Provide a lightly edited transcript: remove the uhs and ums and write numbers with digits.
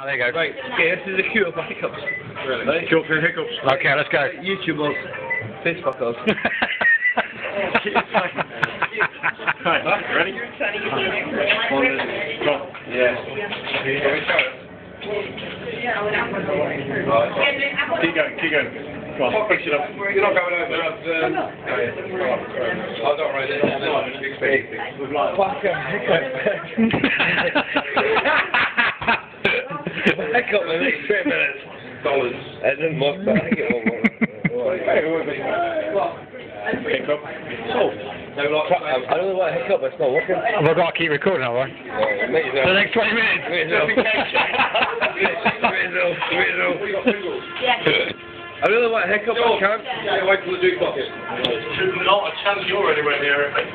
Oh, there you go. Right, okay, this is a cue for hiccups. Really? Cue for hiccups. Okay, let's go. YouTubers, face fuckers. Right, ready? Go. Yeah. Keep going. Go on, fix it up. You're not going over I don't really know. Fucking hiccup. Hiccup in the next 3 minutes. Dollars. It didn't work, but I think it will work. Hiccup. I don't know what hiccup, it's not working. Have I got to keep recording, have I? For the next 20 minutes? I really want a hiccup, I can't. Wait till the jukebox. Not a chance you're anywhere near it, mate.